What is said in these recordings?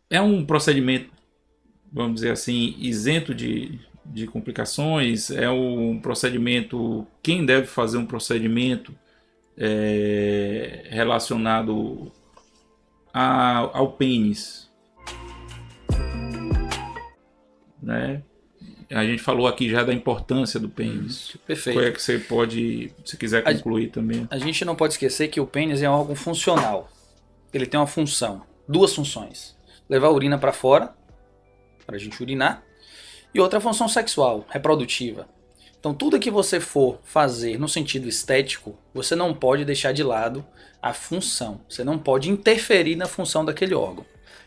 É um procedimento, vamos dizer assim, isento de complicações? É um procedimento, quem deve fazer um procedimento relacionado ao pênis, né? A gente falou aqui já da importância do pênis. Qual é Perfeito. que você pode, se quiser A, concluir também? a gente não pode esquecer que o pênis é um órgão funcional. Ele tem uma função, duas funções: levar a urina para fora, para a gente urinar, e outra função sexual, reprodutiva. Então, tudo que você for fazer no sentido estético, você não pode deixar de lado a função. Você não pode interferir na função daquele órgão.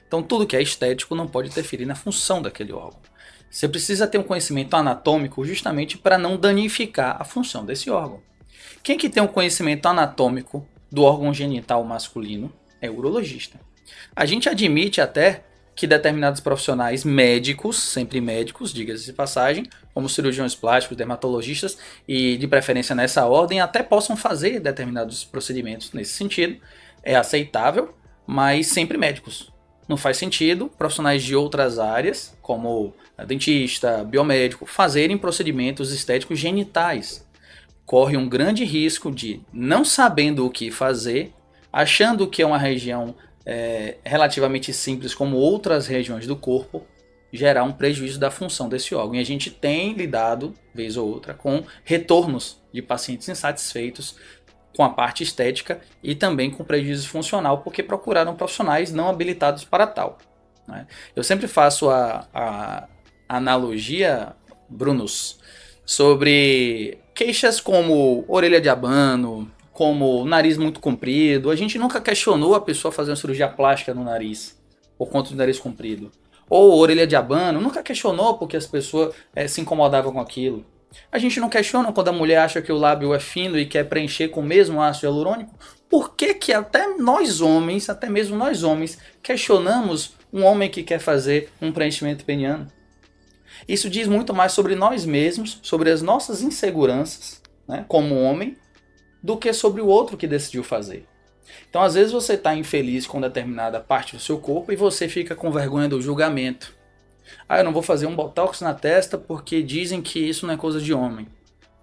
Então, tudo que é estético não pode interferir na função daquele órgão. Você precisa ter um conhecimento anatômico justamente para não danificar a função desse órgão. Quem que tem um conhecimento anatômico do órgão genital masculino é o urologista. A gente admite até que determinados profissionais médicos, sempre médicos, diga-se de passagem, como cirurgiões plásticos, dermatologistas e de preferência nessa ordem, até possam fazer determinados procedimentos nesse sentido. É aceitável, mas sempre médicos. Não faz sentido profissionais de outras áreas, como dentista, biomédico, fazerem procedimentos estéticos genitais. Corre um grande risco de, não sabendo o que fazer, achando que é uma região relativamente simples como outras regiões do corpo, gerar um prejuízo da função desse órgão. E a gente tem lidado, vez ou outra, com retornos de pacientes insatisfeitos com a parte estética e também com prejuízo funcional, porque procuraram profissionais não habilitados para tal. Né? Eu sempre faço a analogia, Brunos, sobre queixas como orelha de abano, como nariz muito comprido. A gente nunca questionou a pessoa fazer uma cirurgia plástica no nariz, por conta do nariz comprido. Ou orelha de abano, nunca questionou porque as pessoas se incomodavam com aquilo. A gente não questiona quando a mulher acha que o lábio é fino e quer preencher com o mesmo ácido hialurônico. Por que que até nós homens, até mesmo nós homens, questionamos um homem que quer fazer um preenchimento peniano? Isso diz muito mais sobre nós mesmos, sobre as nossas inseguranças, né, como homem, do que sobre o outro que decidiu fazer. Então, às vezes você está infeliz com determinada parte do seu corpo e você fica com vergonha do julgamento. Ah, eu não vou fazer um botox na testa porque dizem que isso não é coisa de homem.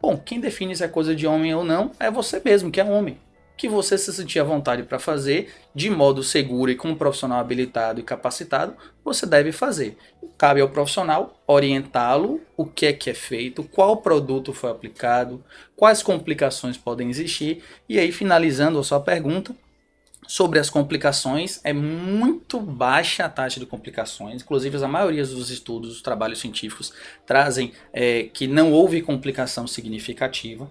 Bom, quem define se é coisa de homem ou não é você mesmo, que é homem. Que você se sentir à vontade para fazer, de modo seguro e com um profissional habilitado e capacitado, você deve fazer. Cabe ao profissional orientá-lo o que é feito, qual produto foi aplicado, quais complicações podem existir. E aí, finalizando a sua pergunta, sobre as complicações, é muito baixa a taxa de complicações. Inclusive, a maioria dos estudos, dos trabalhos científicos, trazem que não houve complicação significativa.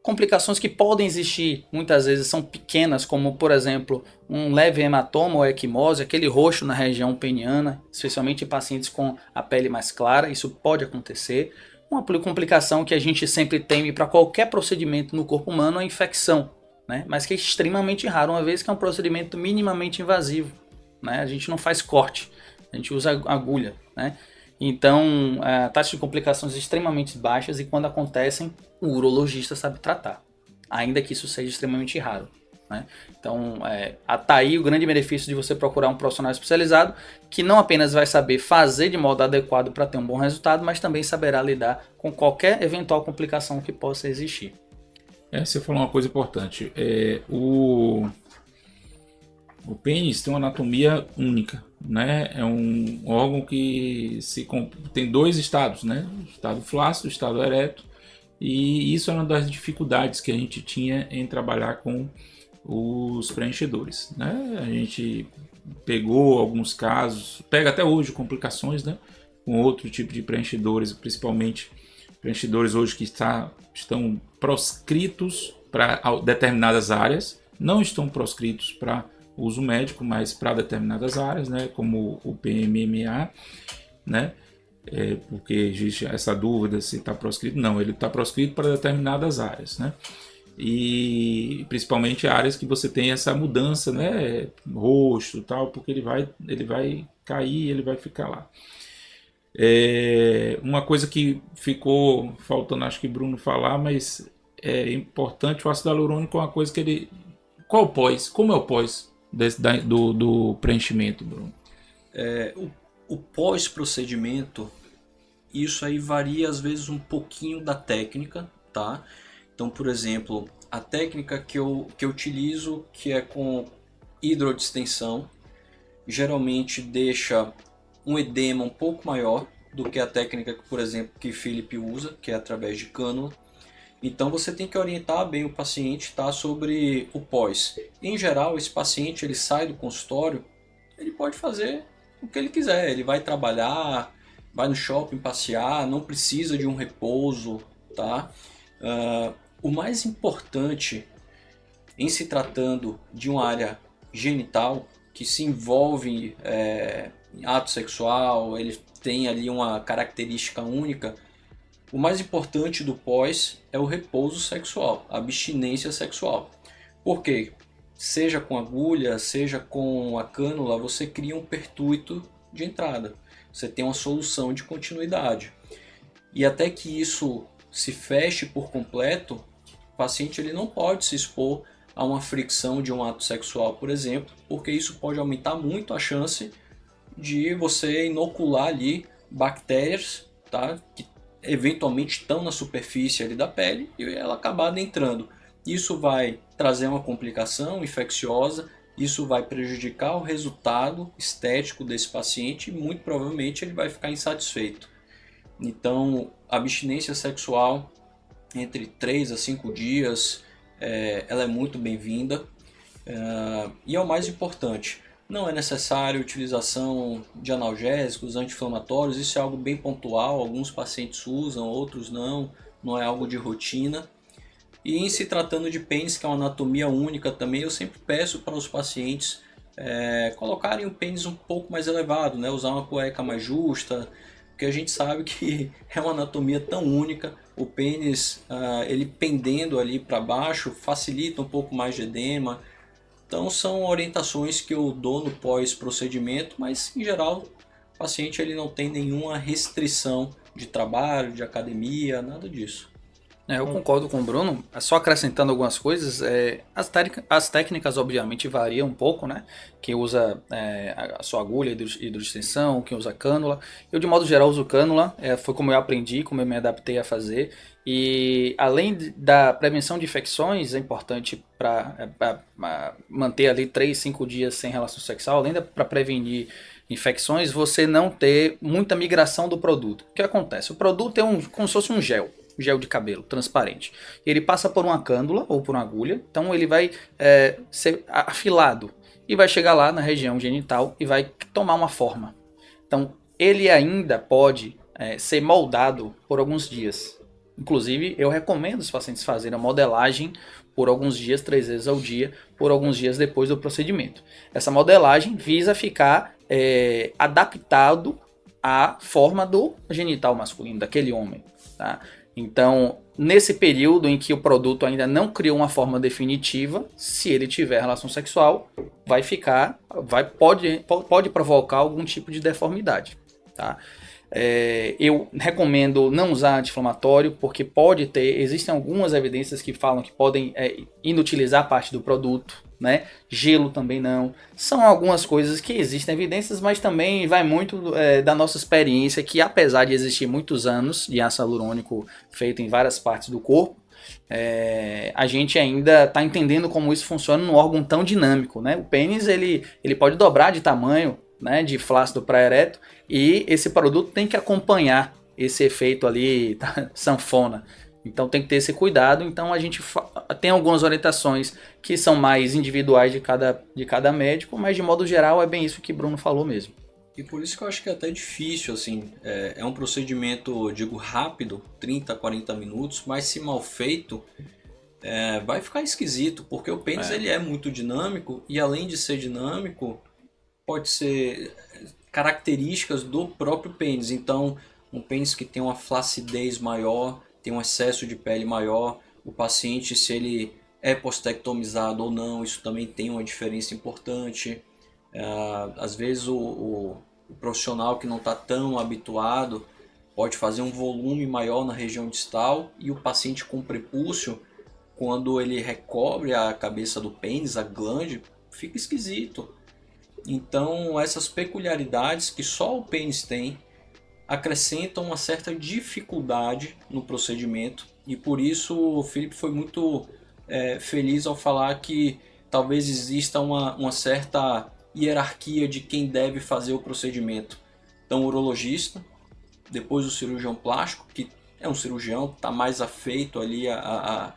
Complicações que podem existir muitas vezes são pequenas, como por exemplo um leve hematoma ou equimose, aquele roxo na região peniana, especialmente em pacientes com a pele mais clara, isso pode acontecer. Uma complicação que a gente sempre teme para qualquer procedimento no corpo humano é a infecção, né? Mas que é extremamente raro, uma vez que é um procedimento minimamente invasivo. Né? A gente não faz corte, a gente usa agulha. Né? Então, a taxa de complicações é extremamente baixas e quando acontecem, o urologista sabe tratar, ainda que isso seja extremamente raro. Né? Então, tá aí o grande benefício de você procurar um profissional especializado que não apenas vai saber fazer de modo adequado para ter um bom resultado, mas também saberá lidar com qualquer eventual complicação que possa existir. Você falou uma coisa importante. O pênis tem uma anatomia única, né? É um órgão que tem dois estados, né? O estado flácido, o estado ereto. E isso é uma das dificuldades que a gente tinha em trabalhar com os preenchedores, né? A gente pegou alguns casos, pega até hoje complicações, né? Com outro tipo de preenchedores, principalmente preenchedores hoje que estão proscritos para determinadas áreas, não estão proscritos para uso médico, mas para determinadas áreas, né, como o PMMA, né, porque existe essa dúvida se está proscrito. Não, ele está proscrito para determinadas áreas, né, e principalmente áreas que você tem essa mudança, né, rosto, tal, porque ele vai cair, ele vai ficar lá. Uma coisa que ficou faltando, acho que Bruno falar, mas é importante, o ácido hialurônico é uma coisa que ele... Qual o pós? Como é o pós do preenchimento, Bruno? O pós-procedimento, isso aí varia às vezes um pouquinho da técnica, tá? Então, por exemplo, a técnica que eu utilizo, que é com hidrodistensão, geralmente deixa um edema um pouco maior do que a técnica, por exemplo, que Felipe usa, que é através de cânula. Então você tem que orientar bem o paciente, tá, sobre o pós. Em geral, esse paciente ele sai do consultório, ele pode fazer o que ele quiser, ele vai trabalhar, vai no shopping passear, não precisa de um repouso, tá? O mais importante em se tratando de uma área genital que se envolve em ato sexual, ele tem ali uma característica única, o mais importante do pós é o repouso sexual, a abstinência sexual. Por quê? Seja com agulha, seja com a cânula, você cria um pertuito de entrada. Você tem uma solução de continuidade. E até que isso se feche por completo, o paciente ele não pode se expor a uma fricção de um ato sexual, por exemplo, porque isso pode aumentar muito a chance de você inocular ali bactérias, tá, que eventualmente estão na superfície ali da pele e ela acabar adentrando. Isso vai trazer uma complicação infecciosa, isso vai prejudicar o resultado estético desse paciente e muito provavelmente ele vai ficar insatisfeito. Então, a abstinência sexual entre 3 a 5 dias, ela é muito bem-vinda e é o mais importante. Não é necessário utilização de analgésicos, anti-inflamatórios, isso é algo bem pontual, alguns pacientes usam, outros não é algo de rotina. E em se tratando de pênis, que é uma anatomia única também, eu sempre peço para os pacientes colocarem o pênis um pouco mais elevado, né? Usar uma cueca mais justa, porque a gente sabe que é uma anatomia tão única, o pênis ele pendendo ali para baixo facilita um pouco mais de edema. Então são orientações que eu dou no pós-procedimento, mas em geral o paciente ele não tem nenhuma restrição de trabalho, de academia, nada disso. Eu concordo com o Bruno, só acrescentando algumas coisas, as técnicas obviamente variam um pouco, né? Quem usa a sua agulha, hidrodistensão, quem usa cânula. Eu de modo geral uso cânula, foi como eu aprendi, como eu me adaptei a fazer. E além da prevenção de infecções, é importante para manter ali 3, 5 dias sem relação sexual, além para prevenir infecções, você não ter muita migração do produto. O que acontece? O produto é como se fosse um gel de cabelo, transparente. Ele passa por uma cânula ou por uma agulha, então ele vai ser afilado e vai chegar lá na região genital e vai tomar uma forma. Então ele ainda pode ser moldado por alguns dias. Inclusive eu recomendo os pacientes fazerem a modelagem por alguns dias, 3 vezes ao dia, por alguns dias depois do procedimento. Essa modelagem visa ficar adaptado à forma do genital masculino, daquele homem, tá? Então, nesse período em que o produto ainda não criou uma forma definitiva, se ele tiver relação sexual, pode provocar algum tipo de deformidade, tá? Eu recomendo não usar anti-inflamatório, porque existem algumas evidências que falam que podem inutilizar parte do produto, né? Gelo também não. São algumas coisas que existem evidências, mas também vai muito da nossa experiência, que apesar de existir muitos anos de ácido hialurônico feito em várias partes do corpo, a gente ainda está entendendo como isso funciona num órgão tão dinâmico, né? O pênis ele pode dobrar de tamanho, né, de flácido para ereto, e esse produto tem que acompanhar esse efeito ali, tá? Sanfona. Então tem que ter esse cuidado. Então a gente tem algumas orientações que são mais individuais de cada médico, mas de modo geral é bem isso que Bruno falou mesmo. E por isso que eu acho que é até difícil, assim, é um procedimento, digo, rápido, 30, 40 minutos, mas se mal feito, vai ficar esquisito, porque o pênis ele é muito dinâmico e além de ser dinâmico, pode ser características do próprio pênis. Então um pênis que tem uma flacidez maior, tem um excesso de pele maior, o paciente, se ele é postectomizado ou não, isso também tem uma diferença importante. Às vezes o profissional que não está tão habituado pode fazer um volume maior na região distal e o paciente com prepúcio, quando ele recobre a cabeça do pênis, a glande, fica esquisito. Então essas peculiaridades que só o pênis tem acrescentam uma certa dificuldade no procedimento, e por isso o Felipe foi muito feliz ao falar que talvez exista uma certa hierarquia de quem deve fazer o procedimento. Então o urologista, depois o cirurgião plástico, que é um cirurgião, está mais afeito ali a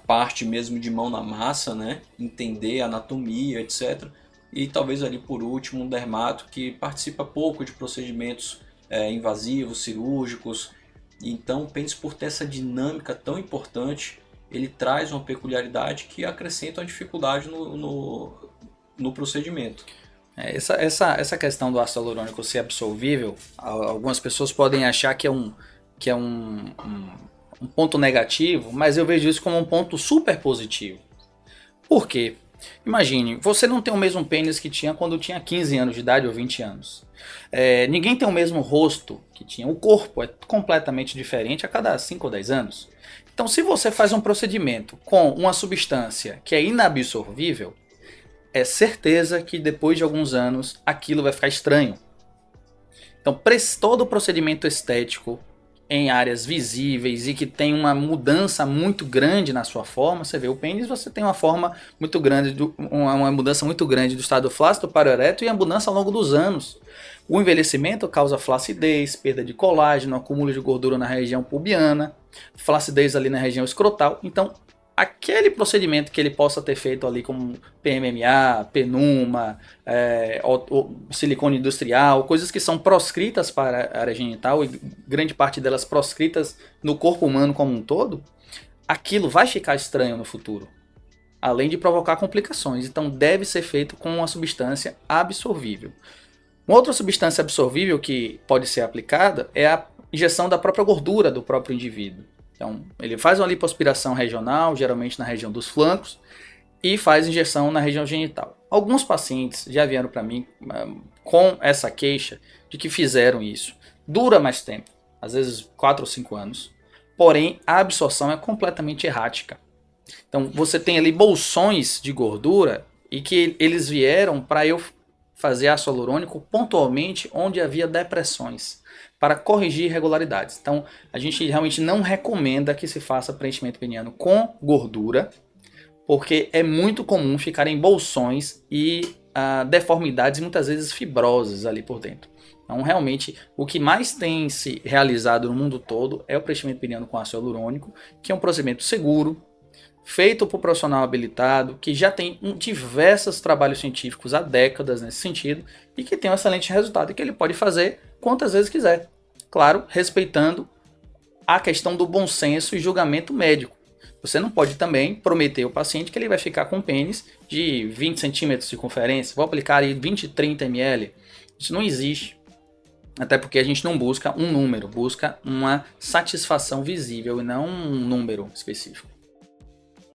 parte mesmo de mão na massa, né? Entender a anatomia, etc. E talvez ali por último um dermato que participa pouco de procedimentos invasivos, cirúrgicos. Então o pênis, por ter essa dinâmica tão importante, ele traz uma peculiaridade que acrescenta uma dificuldade no procedimento. Essa questão do ácido hialurônico ser absorvível, algumas pessoas podem achar que é um ponto negativo, mas eu vejo isso como um ponto super positivo. Por quê? Imagine, você não tem o mesmo pênis que tinha quando tinha 15 anos de idade ou 20 anos. Ninguém tem o mesmo rosto que tinha. O corpo é completamente diferente a cada 5 ou 10 anos. Então, se você faz um procedimento com uma substância que é inabsorvível, é certeza que depois de alguns anos aquilo vai ficar estranho. Então, todo o procedimento estético em áreas visíveis e que tem uma mudança muito grande na sua forma, você vê o pênis, você tem uma forma muito grande, uma mudança muito grande do estado flácido para o ereto e a mudança ao longo dos anos. O envelhecimento causa flacidez, perda de colágeno, acúmulo de gordura na região pubiana, flacidez ali na região escrotal. Então, aquele procedimento que ele possa ter feito ali como PMMA, Penuma, silicone industrial, coisas que são proscritas para a área genital e grande parte delas proscritas no corpo humano como um todo, aquilo vai ficar estranho no futuro, além de provocar complicações. Então deve ser feito com uma substância absorvível. Uma outra substância absorvível que pode ser aplicada é a injeção da própria gordura do próprio indivíduo. Então, ele faz uma lipoaspiração regional, geralmente na região dos flancos, e faz injeção na região genital. Alguns pacientes já vieram para mim com essa queixa de que fizeram isso. Dura mais tempo, às vezes 4 ou 5 anos, porém a absorção é completamente errática. Então, você tem ali bolsões de gordura e que eles vieram para eu fazer ácido hialurônico pontualmente onde havia depressões, para corrigir irregularidades. Então, a gente realmente não recomenda que se faça preenchimento peniano com gordura, porque é muito comum ficar em bolsões e deformidades, muitas vezes fibrosas ali por dentro. Então, realmente, o que mais tem se realizado no mundo todo é o preenchimento peniano com ácido hialurônico, que é um procedimento seguro, feito por profissional habilitado, que já tem diversos trabalhos científicos há décadas nesse sentido, e que tem um excelente resultado e que ele pode fazer quantas vezes quiser. Claro, respeitando a questão do bom senso e julgamento médico. Você não pode também prometer ao paciente que ele vai ficar com um pênis de 20 centímetros de circunferência, vou aplicar aí 20, 30 ml. Isso não existe. Até porque a gente não busca um número, busca uma satisfação visível e não um número específico.